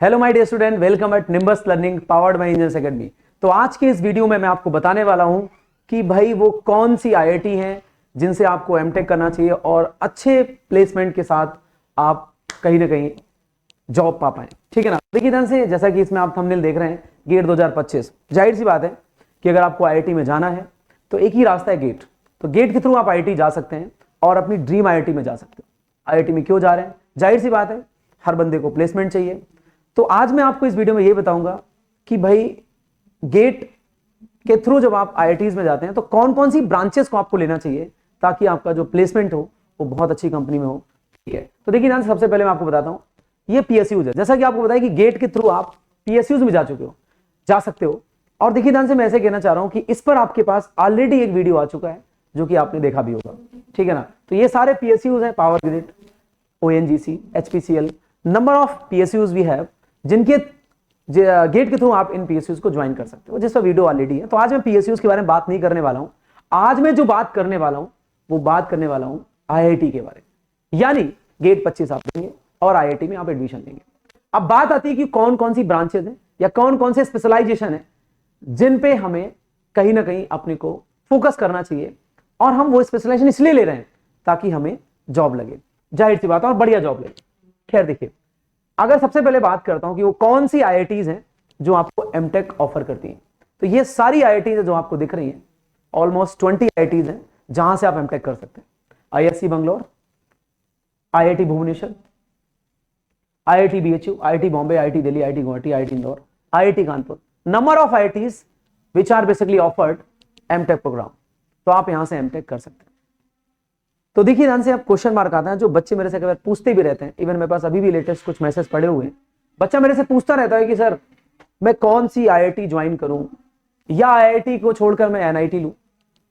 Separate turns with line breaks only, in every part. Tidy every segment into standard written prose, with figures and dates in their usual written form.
Hello my dear student, welcome at Nimbus Learning powered by Engineers Academy. तो आज के इस वीडियो में मैं आपको बताने वाला हूं कि भाई वो कौन सी आईआईटी हैं जिनसे आपको एमटेक करना चाहिए और अच्छे प्लेसमेंट के साथ आप कहीं ना कहीं जॉब पा पाए। ठीक है ना। देखिए ध्यान से, जैसा कि इसमें आप थंबनेल देख रहे हैं, गेट 2025। जाहिर सी बात है कि अगर आपको आईआईटी में जाना है तो एक ही रास्ता है, गेट। तो गेट के थ्रू आप आईआईटी जा सकते हैं और अपनी ड्रीम आईआईटी में जा सकते हो। आईआईटी में क्यों जा रहे हैं? जाहिर सी बात है, हर बंदे को प्लेसमेंट चाहिए। तो आज मैं आपको इस वीडियो में ये बताऊंगा कि भाई गेट के थ्रू जब आप आईआईटीज में जाते हैं तो कौन कौन सी ब्रांचेस को आपको लेना चाहिए ताकि आपका जो प्लेसमेंट हो वो बहुत अच्छी कंपनी में हो। ठीक है, तो देखिए ध्यान से, सबसे पहले मैं आपको बताता हूं, ये पीएसयूज है। जैसा कि आपको बताया कि गेट के थ्रू आप पीएसयूज में जा सकते हो। और देखिए ध्यान से, मैं ऐसे कहना चाह रहा हूं कि इस पर आपके पास ऑलरेडी एक वीडियो आ चुका है जो कि आपने देखा भी होगा। ठीक है ना। तो ये सारे पीएसयूज हैं, Power Grid, ONGC, HPCL. Number of PSUs we have जिनके गेट के थ्रू आप इन पीएसयूज को ज्वाइन कर सकते हो, जिसका वीडियो ऑलरेडी है। तो आज मैं पीएसयूज के बारे में बात नहीं करने वाला हूं। आज मैं जो बात करने वाला हूं वो बात करने वाला हूं आईआईटी के बारे में। यानी गेट 25 आप देंगे और आईआईटी में आप एडमिशन लेंगे। अब बात आती है कि कौन कौन सी ब्रांचेज हैं या कौन कौन से स्पेशलाइजेशन है जिन पे हमें कहीं ना कहीं अपने को फोकस करना चाहिए, और हम वो स्पेशलाइजेशन इसलिए ले रहे हैं ताकि हमें जॉब लगे। जाहिर सी बात है, और बढ़िया जॉब लगे। खैर देखिए, अगर सबसे पहले बात करता हूं कि वो कौन सी आईआईटीज हैं जो आपको एमटेक ऑफर करती हैं, तो ये सारी आईआईटीज है जो आपको दिख रही हैं। ऑलमोस्ट 20 आईआईटीज हैं जहां से आप एमटेक कर सकते हैं। IISc Bangalore, IIT Bhubaneswar, IIT BHU, IIT Bombay, IIT Delhi, IIT Guwahati, IIT Indore, IIT Kanpur. Number of IITs which are basically offered MTech program. तो आप यहां से एमटेक कर सकते हैं। तो देखिए ध्यान से, अब क्वेश्चन मार्क आता है, जो बच्चे मेरे से कई बार पूछते भी रहते हैं। इवन मेरे पास अभी भी लेटेस्ट कुछ मैसेज पड़े हुए हैं। बच्चा मेरे से पूछता रहता है कि सर मैं कौन सी आईआईटी ज्वाइन करूं, या आईआईटी को छोड़कर मैं एनआईटी लूं।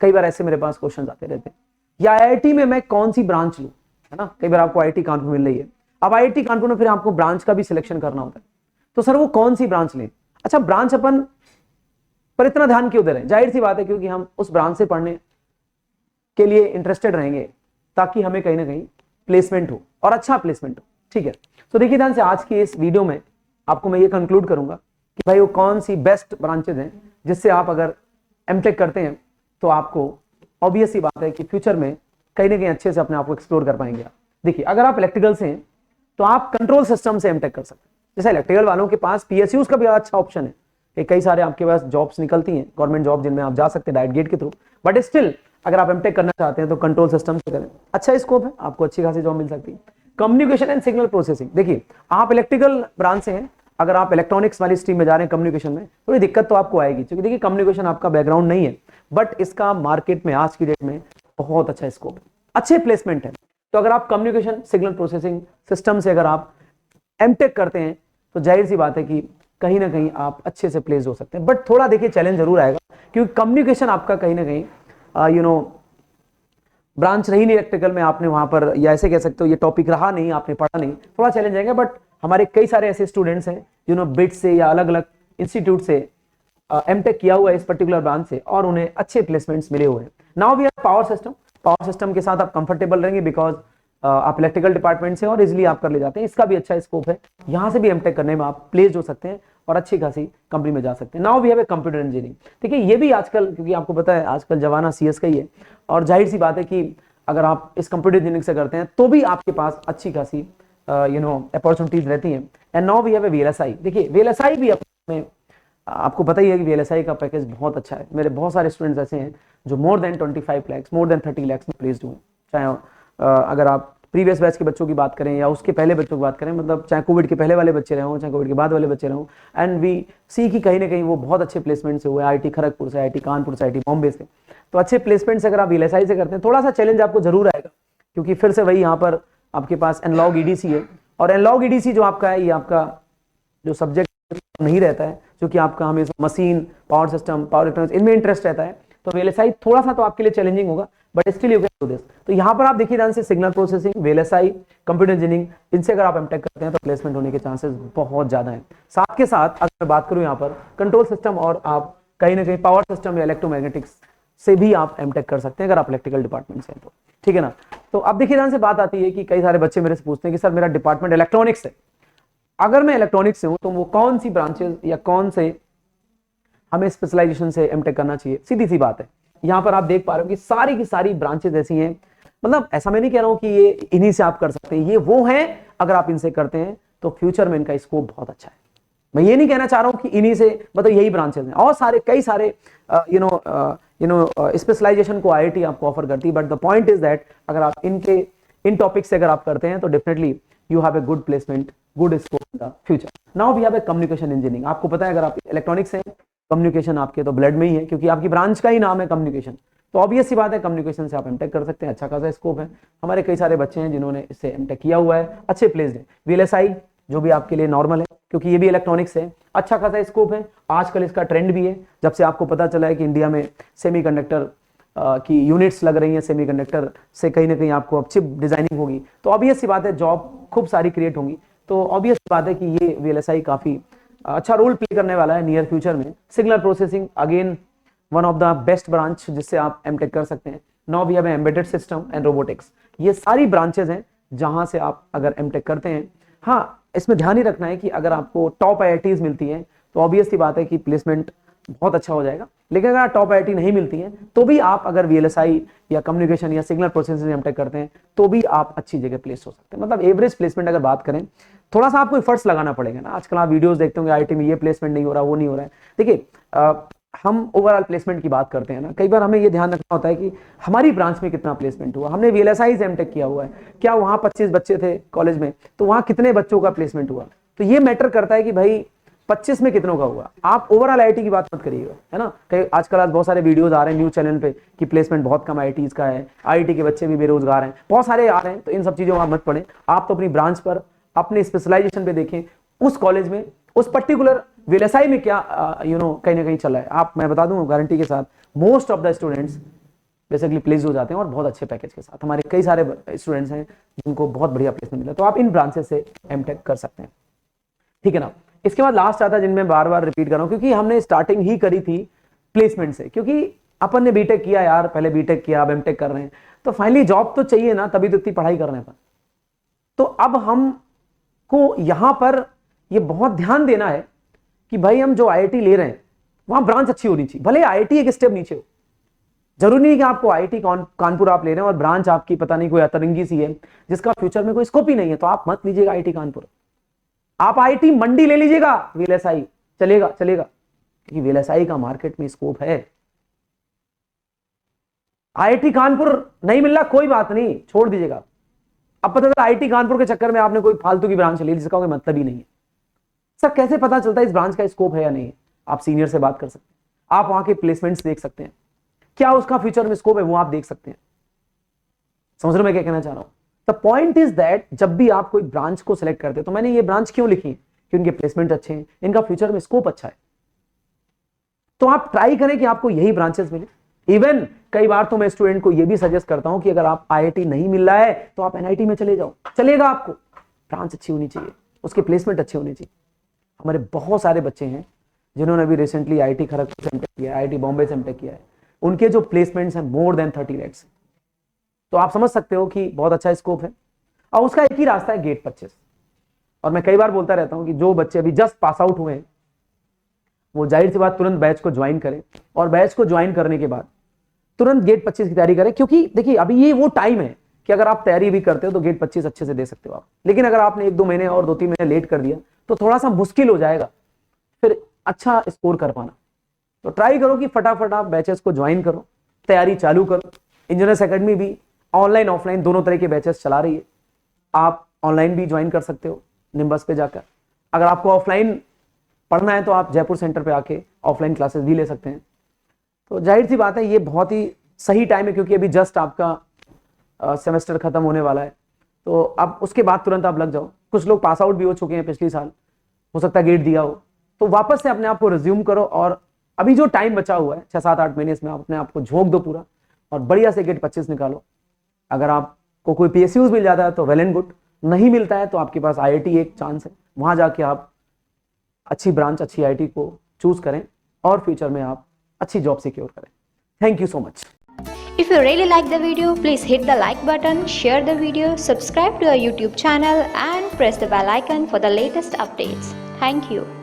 कई बार ऐसे मेरे पास क्वेश्चन आते रहते हैं। या आईआईटी में मैं कौन सी ब्रांच लूं, है ना। कई बार आपको आईआईटी कानपुर मिल रही है, अब आईआईटी कानपुर में फिर आपको ब्रांच का भी सिलेक्शन करना होता है। तो सर वो कौन सी ब्रांच लें? अच्छा, ब्रांच अपन पर इतना ध्यान क्यों दे रहे हैं? जाहिर सी बात है, क्योंकि हम उस ब्रांच से पढ़ने के लिए इंटरेस्टेड रहेंगे ताकि हमें कहीं ना कहीं प्लेसमेंट हो और अच्छा प्लेसमेंट हो। ठीक है, तो देखिए ध्यान से, आज की इस वीडियो में आपको मैं ये कंक्लूड करूंगा कि भाई वो कौन सी बेस्ट ब्रांचेज हैं जिससे आप अगर एमटेक करते हैं तो आपको ऑब्वियस सी बात है कि फ्यूचर में कहीं ना कहीं अच्छे से अपने आप को एक्सप्लोर कर पाएंगे आप। देखिए, अगर आप इलेक्ट्रिकल से हैं तो आप कंट्रोल सिस्टम से एमटेक कर सकते हैं। जैसे इलेक्ट्रिकल वालों के पास पीएसयूज का भी अच्छा ऑप्शन है कि कई सारे आपके पास जॉब्स निकलती हैं, गवर्नमेंट जॉब, जिनमें आप जा सकते हैं डायरेक्ट गेट के थ्रू। बट स्टिल अगर आप एमटेक करना चाहते हैं तो कंट्रोल सिस्टम से करें, अच्छा स्कोप है, आपको अच्छी खासी जॉब मिल सकती है। कम्युनिकेशन एंड सिग्नल प्रोसेसिंग, देखिए आप इलेक्ट्रिकल ब्रांच से हैं, अगर आप इलेक्ट्रॉनिक्स वाली स्ट्रीम में जा रहे हैं, कम्युनिकेशन में थोड़ी दिक्कत तो आपको आएगी, क्योंकि देखिए कम्युनिकेशन आपका बैकग्राउंड नहीं है, बट इसका मार्केट में आज की डेट में बहुत अच्छा स्कोप है, अच्छे प्लेसमेंट है। तो अगर आप कम्युनिकेशन सिग्नल प्रोसेसिंग सिस्टम से अगर आप एमटेक करते हैं तो जाहिर सी बात है कि कहीं ना कहीं आप अच्छे से प्लेस हो सकते हैं। बट थोड़ा देखिए चैलेंज जरूर आएगा, क्योंकि कम्युनिकेशन आपका कहीं ना कहीं ब्रांच रही नहीं इलेक्ट्रिकल में, आपने वहां पर, या ऐसे कह सकते हो ये टॉपिक रहा नहीं, आपने पढ़ा नहीं, थोड़ा चैलेंज आएगा। बट हमारे कई सारे ऐसे स्टूडेंट्स हैं जिन्होंने बिट से या अलग अलग इंस्टीट्यूट से एमटेक किया हुआ है इस पर्टिकुलर ब्रांच से, और उन्हें अच्छे प्लेसमेंट्स मिले हुए हैं। Now we have power system. Power system के साथ आप कंफर्टेबल रहेंगे बिकॉज आप इलेक्ट्रिकल डिपार्टमेंट से और इजिली आप कर ले जाते हैं। इसका भी अच्छा स्कोप है, यहां से भी एमटेक करने में आप प्लेस्ड हो सकते हैं और अच्छी खासी कंपनी में जा सकते हैं। Now we have a computer engineering. देखिए ये भी आजकल, क्योंकि आपको पता है आजकल जमाना सीएस का ही है, और जाहिर सी बात है कि अगर आप इस कंप्यूटर इंजीनियरिंग से करते हैं तो भी आपके पास अच्छी खासी अपॉर्चुनिटीज रहती हैं। And now we have a VLSI. देखिए वीएलएसआई भी अपने, आपको पता ही है कि वीएलएसआई का पैकेज बहुत अच्छा है। मेरे बहुत सारे स्टूडेंट्स ऐसे हैं जो more than 25 lakh, more than 30 lakh में प्लेस्ड हुए। चाहे अगर आप प्रीवियस बैच के बच्चों की बात करें या उसके पहले बच्चों की बात करें, मतलब चाहे कोविड के पहले वाले बच्चे रहे हों, चाहे कोविड के बाद वाले बच्चे रहे हों, एंड वी सी कि कहीं ना कहीं वो बहुत अच्छे प्लेसमेंट से हुए, आईआईटी खड़गपुर से, आईआईटी कानपुर से, आईआईटी बॉम्बे से। तो अच्छे प्लेसमेंट से अगर आप वीएलएसआई से करते हैं, थोड़ा सा चैलेंज आपको जरूर आएगा, क्योंकि फिर से वही यहाँ पर आपके पास एनालॉग ईडीसी है, और एनालॉग ईडीसी जो आपका है, ये आपका जो सब्जेक्ट नहीं रहता है, जो कि आपका हमेशा machine, power system, power electronics, इनमें इंटरेस्ट रहता है, तो वीएलएसआई थोड़ा सा तो आपके लिए चैलेंजिंग होगा, but still you can do this. तो यहाँ पर आप देखिए ध्यान से, signal processing, VLSI, computer engineering, इनसे अगर आप एमटेक करते हैं तो प्लेसमेंट होने के चांसेस बहुत ज्यादा हैं। साथ के साथ अगर मैं बात करूं यहाँ पर कंट्रोल सिस्टम, और आप कहीं ना कहीं पावर सिस्टम या इलेक्ट्रोमैग्नेटिक्स से भी आप एमटेक कर सकते हैं अगर आप इलेक्ट्रिकल डिपार्टमेंट से हैं तो। ठीक है ना। तो अब देखिए ध्यान से, बात आती है कि कई सारे बच्चे मेरे से पूछते हैं कि सर मेरा डिपार्टमेंट इलेक्ट्रॉनिक्स है, अगर मैं इलेक्ट्रॉनिक्स से हूं तो वो कौन सी ब्रांचेस या कौन से हमें स्पेशलाइजेशन से एमटेक करना चाहिए, सीधी सी बात है। यहां पर आप देख पा रहे हो कि सारी की सारी ब्रांचेस ऐसी हैं, मतलब ऐसा मैं नहीं कह रहा हूं कि ये इन्हीं से आप कर सकते हैं, ये वो हैं अगर आप इनसे करते हैं तो फ्यूचर में इनका स्कोप बहुत अच्छा है। मैं ये नहीं कहना चाह रहा हूं कि इन्हीं से मतलब यही ब्रांचेस हैं, और सारे कई सारे स्पेशलाइजेशन को आईआईटी आपको ऑफर करती है, but the point is that अगर आप इन टॉपिक से अगर आप करते हैं तो definitely you have a good placement, good scope in the future. Now we have a communication engineering. आपको पता है अगर आप इलेक्ट्रॉनिक्स हैं, कम्युनिकेशन आपके तो ब्लड में ही है, क्योंकि आपकी ब्रांच का ही नाम है कम्युनिकेशन, तो ऑब्वियस सी बात है कम्युनिकेशन से आप एमटेक कर सकते हैं, अच्छा खासा स्कोप है। हमारे कई सारे बच्चे हैं जिन्होंने इससे एमटेक किया हुआ है, अच्छे प्लेस्ड है। वीएलएसआई जो भी आपके लिए नॉर्मल है, क्योंकि ये भी इलेक्ट्रॉनिक्स है, अच्छा खासा स्कोप है। आजकल इसका ट्रेंड भी है, जब से आपको पता चला है कि इंडिया में सेमीकंडक्टर की यूनिट्स लग रही हैं, सेमीकंडक्टर से कहीं ना कहीं आपको अब चिप डिजाइनिंग होगी, तो ऑब्वियस सी बात है जॉब खूब सारी क्रिएट होंगी। तो ऑब्वियस बात है कि ये वीएलएसआई काफी अच्छा रोल प्ले करने वाला है नियर फ्यूचर में। Signal processing again one of the best branch जिससे आप एमटेक कर सकते हैं। Now we have embedded system and robotics. ये सारी ब्रांचेस हैं जहां से आप अगर एमटेक करते हैं। हाँ, इसमें ध्यान ही रखना है कि अगर आपको टॉप आईआईटीज मिलती हैं तो ऑब्वियस सी बात है कि प्लेसमेंट बहुत अच्छा हो जाएगा, लेकिन अगर टॉप आईआईटी नहीं मिलती है तो भी आप अगर वीएलएसआई या कम्युनिकेशन या सिग्नल प्रोसेसिंग एमटेक करते हैं तो भी आप अच्छी जगह प्लेस हो सकते हैं। मतलब एवरेज प्लेसमेंट अगर बात करें, थोड़ा सा आपको एफर्ट्स लगाना पड़ेगा ना। आजकल आप वीडियोस देखते होंगे आईआईटी में ये प्लेसमेंट नहीं हो रहा, वो नहीं हो रहा है। देखिए हम ओवरऑल प्लेसमेंट की बात करते हैं ना, कई बार हमें ये ध्यान रखना होता है कि हमारी ब्रांच में कितना प्लेसमेंट हुआ। हमने वीएलएसआई से एमटेक किया हुआ है, क्या वहां 25 बच्चे थे कॉलेज में, तो वहां कितने बच्चों का प्लेसमेंट हुआ, तो ये मैटर करता है कि भाई 25 में कितनों का हुआ। आप ओवरऑल आईआईटी की बात मत करिएगा, है ना। कई आजकल आज बहुत सारे वीडियोस आ रहे हैं न्यूज चैनल पे कि प्लेसमेंट बहुत कम आईआईटीज का है, आईआईटी के बच्चे भी बेरोजगार हैं, बहुत सारे आ रहे हैं। तो इन सब चीजों में आप मत पड़े, आप तो अपनी ब्रांच पर अपने स्पेशलाइजेशन पे देखें, उस कॉलेज में उस पर्टिकुलर वीएलएसआई में क्या कहीं ना कहीं चला है। आप मैं बता दूं गारंटी के साथ most of the students basically place हो जाते हैं और बहुत अच्छे पैकेज के साथ। हमारे कई सारे स्टूडेंट्स हैं जिनको बहुत बढ़िया प्लेसमेंट मिला, तो आप इन ब्रांचेस से एमटेक कर सकते हैं, ठीक है ना। इसके बाद लास्ट आता है जिनमें बार बार रिपीट कर रहा हूं, क्योंकि हमने स्टार्टिंग ही करी थी प्लेसमेंट से, क्योंकि अपन ने बीटेक किया यार, पहले बीटेक किया अब एमटेक कर रहे हैं, तो फाइनली जॉब तो चाहिए ना, तभी तो इतनी पढ़ाई कर रहे हैं अपन। तो अब हमको यहां पर ये बहुत ध्यान देना है कि भाई हम जो आईआईटी ले रहे हैं वहां ब्रांच अच्छी होनी चाहिए, भले आईआईटी एक स्टेप नीचे हो। जरूरी नहीं कि आपको आईआईटी कानपुर आप ले रहे हैं और ब्रांच आपकी पता नहीं कोई अतरंगी सी है जिसका फ्यूचर में कोई स्कोप ही नहीं है, तो आप मत लीजिएगा आईआईटी कानपुर। आप आईआईटी मंडी ले लीजिएगा, वीएलएसआई चलेगा, क्योंकि वीएलएसआई का मार्केट में स्कोप है। आईआईटी कानपुर नहीं मिल रहा, कोई बात नहीं, छोड़ दीजिएगा। अब पता चला आईआईटी कानपुर के चक्कर में आपने कोई फालतू की ब्रांच ले ली जिसका कोई मतलब ही नहीं है। सर कैसे पता चलता है इस ब्रांच का स्कोप है या नहीं है? आप सीनियर से बात कर सकते हैं, आप वहां के प्लेसमेंट्स देख सकते हैं, क्या उसका फ्यूचर में स्कोप है वो आप देख सकते हैं। समझ रहे हो मैं क्या कहना चाह रहा हूं? द पॉइंट इज दैट जब भी आप कोई ब्रांच को सिलेक्ट करते हैं, तो मैंने ये ब्रांच क्यों लिखी है कि उनके प्लेसमेंट अच्छे हैं, इनका फ्यूचर में स्कोप अच्छा है, तो आप ट्राई करें कि आपको यही ब्रांचेस मिले। इवन कई बार तो मैं स्टूडेंट को यह भी सजेस्ट करता हूं कि अगर आप आईआईटी नहीं मिल रहा है तो आप एनआईटी में चले जाओ, चलेगा आपको। ब्रांच अच्छी होनी चाहिए, उसके प्लेसमेंट अच्छे होने चाहिए। हमारे बहुत सारे बच्चे हैं जिन्होंने अभी रिसेंटली आईआईटी खड़गपुर से एमटेक किया है, आईआईटी बॉम्बे से एमटेक किया है, उनके जो प्लेसमेंट्स हैं मोर देन 30 लैक्स। तो आप समझ सकते हो कि बहुत अच्छा स्कोप है। और उसका एक ही रास्ता है, गेट 25। और मैं कई बार बोलता रहता हूं कि जो बच्चे अभी जस्ट पास आउट हुए हैं वो जाहिर सी बात तुरंत बैच को ज्वाइन करें, और बैच को ज्वाइन करने के बाद तुरंत गेट 25 की तैयारी करें। क्योंकि देखिए अभी ये वो टाइम है कि अगर आप तैयारी भी करते हो तो गेट 25 अच्छे से दे सकते हो आप, लेकिन अगर आपने 1-2 महीने और 2-3 महीने लेट कर दिया तो थोड़ा सा मुश्किल हो जाएगा फिर अच्छा स्कोर कर पाना। तो ट्राई करो कि फटाफट आप बैचेस को ज्वाइन करो, तैयारी चालू करो। इंजीनियर्स एकेडमी भी ऑनलाइन ऑफलाइन दोनों तरह के बैचेस चला रही है, आप ऑनलाइन भी ज्वाइन कर सकते हो निम्बस पे जाकर। अगर आपको ऑफलाइन पढ़ना है तो आप जयपुर सेंटर पे आके ऑफलाइन क्लासेस भी ले सकते हैं। तो जाहिर सी बात है ये बहुत ही सही टाइम है, क्योंकि अभी जस्ट आपका सेमेस्टर खत्म होने वाला है, तो अब उसके बाद तुरंत आप लग जाओ। कुछ लोग पास आउट भी हो चुके हैं पिछले साल, हो सकता है गेट दिया हो, तो वापस से अपने आप को रिज्यूम करो। और अभी जो टाइम बचा हुआ है 6-7-8 महीने, इसमें आप अपने आप को झोंक दो पूरा और बढ़िया से गेट 25 निकालो। अगर आपको कोई पीएसयूज मिल जाता है तो वेल एंड गुड, नहीं मिलता है तो आपके पास आईआईटी एक चांस है, वहां जाके आप अच्छी ब्रांच अच्छी आईआईटी को चूज करें और फ्यूचर में आप अच्छी जॉब सिक्योर करें। Thank you so much.
If you really like the video, please hit the like button, share the video, subscribe to our YouTube channel and press the bell icon for the latest updates. Thank you.